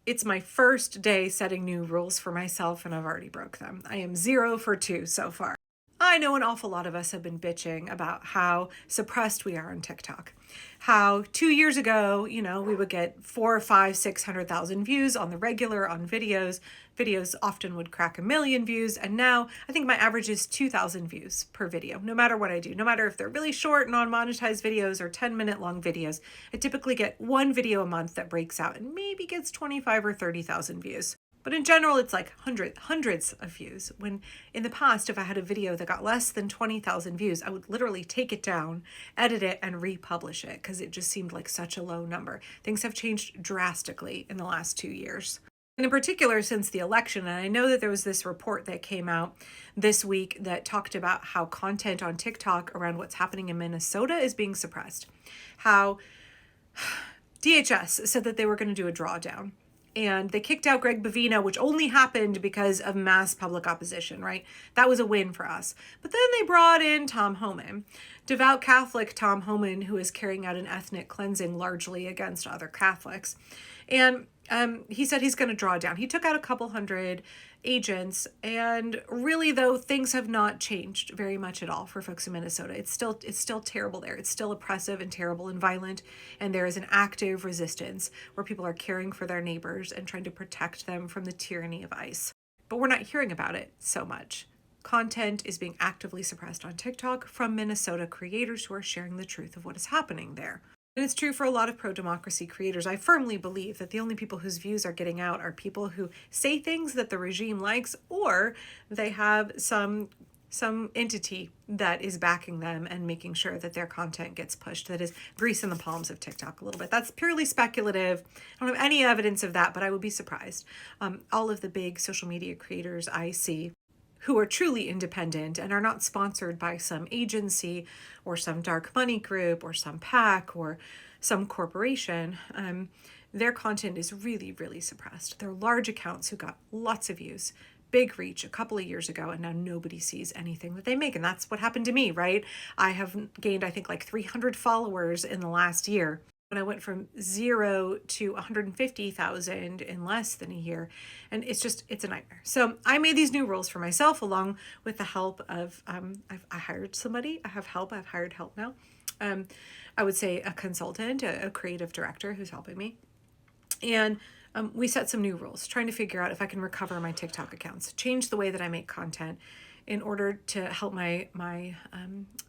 It's my first day setting new rules for myself, and I've already broke them. I am 0 for 2 so far. I know an awful lot of us have been bitching about how suppressed we are on TikTok. How 2 years ago, we would get 4 or 5, 600,000 views on the regular on videos. Videos often would crack 1 million views. And now I think my average is 2,000 views per video, no matter what I do. No matter if they're really short, non-monetized videos or 10-minute long videos. I typically get one video a month that breaks out and maybe gets 25 or 30,000 views. But in general, it's like hundreds of views. When in the past, if I had a video that got less than 20,000 views, I would literally take it down, edit it, and republish it because it just seemed like such a low number. Things have changed drastically in the last 2 years. And in particular, since the election, and I know that there was this report that came out this week that talked about how content on TikTok around what's happening in Minnesota is being suppressed. How DHS said that they were going to do a drawdown. And they kicked out Greg Bavino, which only happened because of mass public opposition, right? That was a win for us. But then they brought in Tom Homan, devout Catholic Tom Homan, who is carrying out an ethnic cleansing largely against other Catholics. And he said he's going to draw down. He took out a couple hundred agents. And really, though, things have not changed very much at all for folks in Minnesota. It's still terrible there. It's still oppressive and terrible and violent. And there is an active resistance where people are caring for their neighbors and trying to protect them from the tyranny of ICE. But we're not hearing about it so much. Content is being actively suppressed on TikTok from Minnesota creators who are sharing the truth of what is happening there. And it's true for a lot of pro-democracy creators. I firmly believe that the only people whose views are getting out are people who say things that the regime likes, or they have some entity that is backing them and making sure that their content gets pushed, that is greasing the palms of TikTok a little bit. That's purely speculative. I don't have any evidence of that, but I would be surprised. All of the big social media creators I see who are truly independent and are not sponsored by some agency or some dark money group or some PAC or some corporation, their content is really, really suppressed. They're large accounts who got lots of views, big reach a couple of years ago, and now nobody sees anything that they make. And that's what happened to me, right? I have gained, I think, like 300 followers in the last year. When I went from 0 to 150,000 in less than a year. And it's a nightmare. So I made these new rules for myself along with the help of, I hired somebody. I've hired help now. I would say a consultant, a creative director who's helping me. And we set some new rules, trying to figure out if I can recover my TikTok accounts, change the way that I make content in order to help my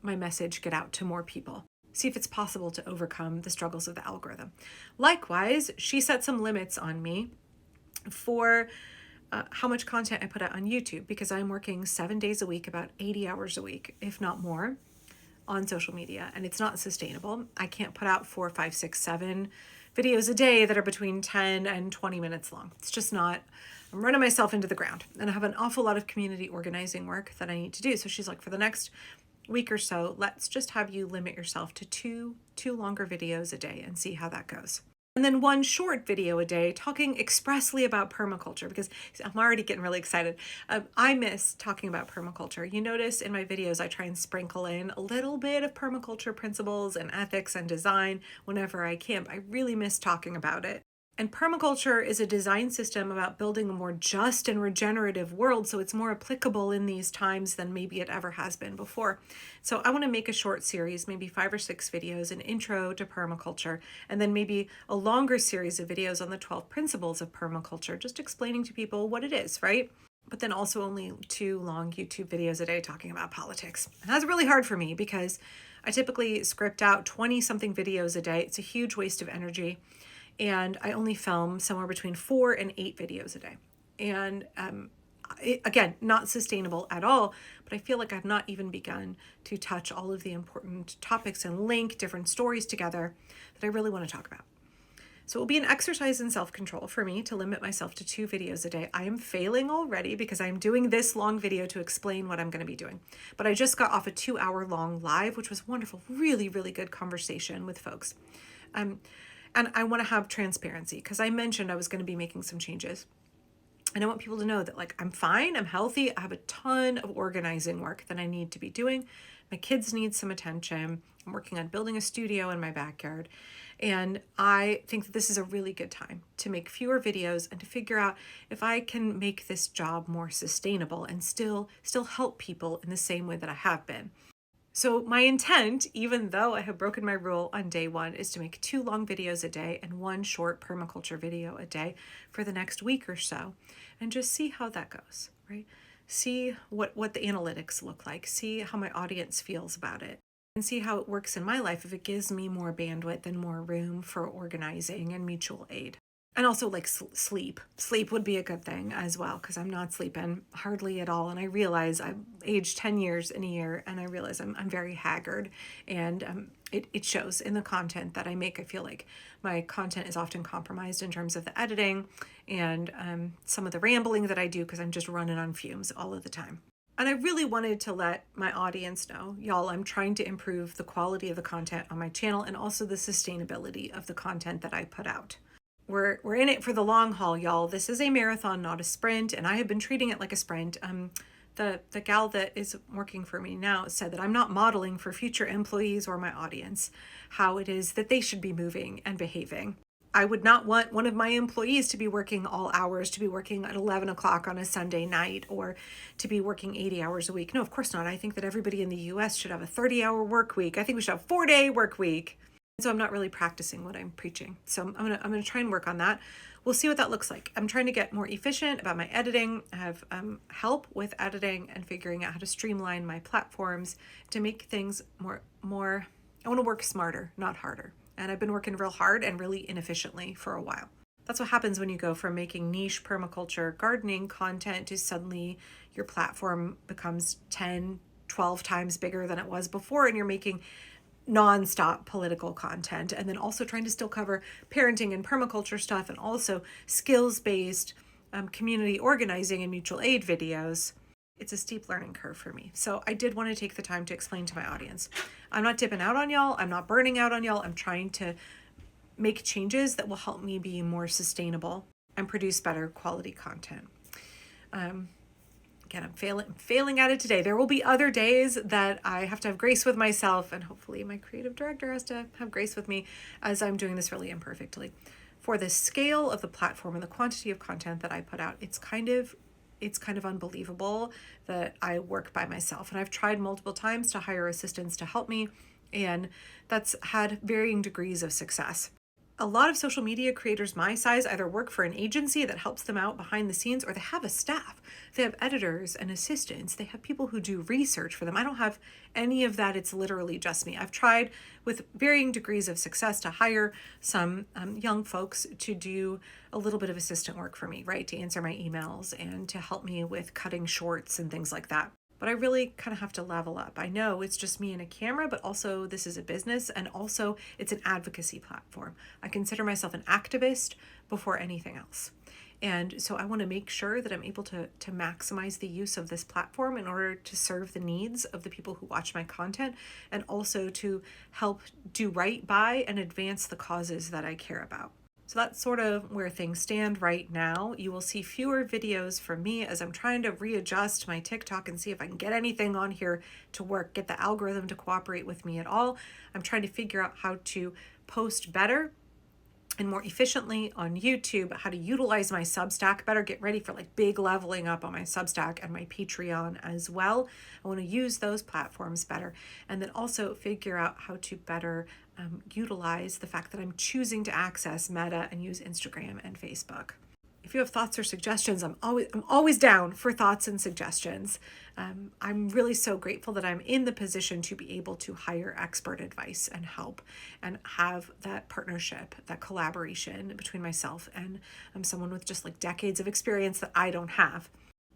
message get out to more people. See if it's possible to overcome the struggles of the algorithm. Likewise, she set some limits on me for how much content I put out on YouTube, because I'm working 7 days a week, about 80 hours a week, if not more, on social media, and it's not sustainable. I can't put out 4, 5, 6, 7 videos a day that are between 10 and 20 minutes long. It's just not. I'm running myself into the ground, and I have an awful lot of community organizing work that I need to do. So she's like, for the next week or so, let's just have you limit yourself to two longer videos a day and see how that goes. And then 1 short video a day talking expressly about permaculture, because I'm already getting really excited. I miss talking about permaculture. You notice in my videos, I try and sprinkle in a little bit of permaculture principles and ethics and design whenever I can. I really miss talking about it. And permaculture is a design system about building a more just and regenerative world, so it's more applicable in these times than maybe it ever has been before. So I want to make a short series, maybe 5 or 6 videos, an intro to permaculture, and then maybe a longer series of videos on the 12 principles of permaculture, just explaining to people what it is, right? But then also only 2 long YouTube videos a day talking about politics. And that's really hard for me because I typically script out 20-something videos a day. It's a huge waste of energy. And I only film somewhere between 4 and 8 videos a day. And again, not sustainable at all, but I feel like I've not even begun to touch all of the important topics and link different stories together that I really want to talk about. So it will be an exercise in self-control for me to limit myself to 2 videos a day. I am failing already because I'm doing this long video to explain what I'm going to be doing. But I just got off a 2-hour-long live, which was wonderful, really, really good conversation with folks. And I want to have transparency because I mentioned I was going to be making some changes. And I want people to know that like I'm fine, I'm healthy, I have a ton of organizing work that I need to be doing. My kids need some attention. I'm working on building a studio in my backyard. And I think that this is a really good time to make fewer videos and to figure out if I can make this job more sustainable and still help people in the same way that I have been. So my intent, even though I have broken my rule on day one, is to make 2 long videos a day and 1 short permaculture video a day for the next week or so, and just see how that goes, right? See what the analytics look like, see how my audience feels about it, and see how it works in my life if it gives me more bandwidth and more room for organizing and mutual aid. And also like sleep. Sleep would be a good thing as well, because I'm not sleeping hardly at all. And I realize I've aged 10 years in a year, and I realize I'm very haggard. And it shows in the content that I make. I feel like my content is often compromised in terms of the editing and some of the rambling that I do, because I'm just running on fumes all of the time. And I really wanted to let my audience know, y'all, I'm trying to improve the quality of the content on my channel and also the sustainability of the content that I put out. We're in it for the long haul, y'all. This is a marathon, not a sprint, and I have been treating it like a sprint. The gal that is working for me now said that I'm not modeling for future employees or my audience how it is that they should be moving and behaving. I would not want one of my employees to be working all hours, to be working at 11 o'clock on a Sunday night, or to be working 80 hours a week. No, of course not. I think that everybody in the US should have a 30-hour work week. I think we should have a 4-day work week. So I'm not really practicing what I'm preaching. So I'm gonna try and work on that. We'll see what that looks like. I'm trying to get more efficient about my editing. I have help with editing and figuring out how to streamline my platforms to make things more. I want to work smarter, not harder. And I've been working real hard and really inefficiently for a while. That's what happens when you go from making niche permaculture gardening content to suddenly your platform becomes 10, 12 times bigger than it was before, and you're making nonstop political content, and then also trying to still cover parenting and permaculture stuff, and also skills-based community organizing and mutual aid videos. It's a steep learning curve for me. So I did want to take the time to explain to my audience. I'm not dipping out on y'all. I'm not burning out on y'all. I'm trying to make changes that will help me be more sustainable and produce better quality content. Again, I'm failing at it today. There will be other days that I have to have grace with myself, and hopefully my creative director has to have grace with me as I'm doing this really imperfectly. For the scale of the platform and the quantity of content that I put out, it's kind of unbelievable that I work by myself. And I've tried multiple times to hire assistants to help me, and that's had varying degrees of success. A lot of social media creators my size either work for an agency that helps them out behind the scenes, or they have a staff. They have editors and assistants. They have people who do research for them. I don't have any of that. It's literally just me. I've tried with varying degrees of success to hire some young folks to do a little bit of assistant work for me, right? To answer my emails and to help me with cutting shorts and things like that. But I really kind of have to level up. I know it's just me and a camera, but also this is a business, and also it's an advocacy platform. I consider myself an activist before anything else. And so I want to make sure that I'm able to maximize the use of this platform in order to serve the needs of the people who watch my content, and also to help do right by and advance the causes that I care about. So that's sort of where things stand right now. You will see fewer videos from me as I'm trying to readjust my TikTok and see if I can get anything on here to work, get the algorithm to cooperate with me at all. I'm trying to figure out how to post better and more efficiently on YouTube, how to utilize my Substack better, get ready for like big leveling up on my Substack and my Patreon as well. I want to use those platforms better, and then also figure out how to better utilize the fact that I'm choosing to access Meta and use Instagram and Facebook. If you have thoughts or suggestions, I'm always down for thoughts and suggestions. I'm really so grateful that I'm in the position to be able to hire expert advice and help, and have that partnership, that collaboration between myself and someone with just like decades of experience that I don't have.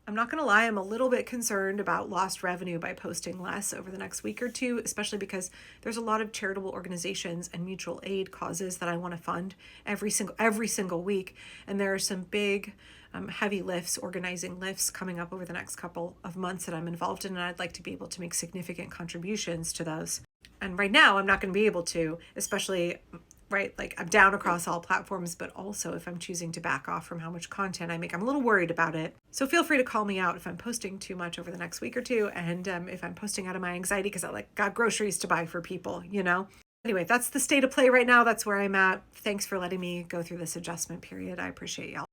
I'm not going to lie, I'm a little bit concerned about lost revenue by posting less over the next week or two, especially because there's a lot of charitable organizations and mutual aid causes that I want to fund every single week. And there are some big, heavy lifts, organizing lifts coming up over the next couple of months that I'm involved in, and I'd like to be able to make significant contributions to those. And right now, I'm not going to be able to, especially right? Like I'm down across all platforms, but also if I'm choosing to back off from how much content I make, I'm a little worried about it. So feel free to call me out if I'm posting too much over the next week or two. And if I'm posting out of my anxiety because I got groceries to buy for people, Anyway, that's the state of play right now. That's where I'm at. Thanks for letting me go through this adjustment period. I appreciate y'all.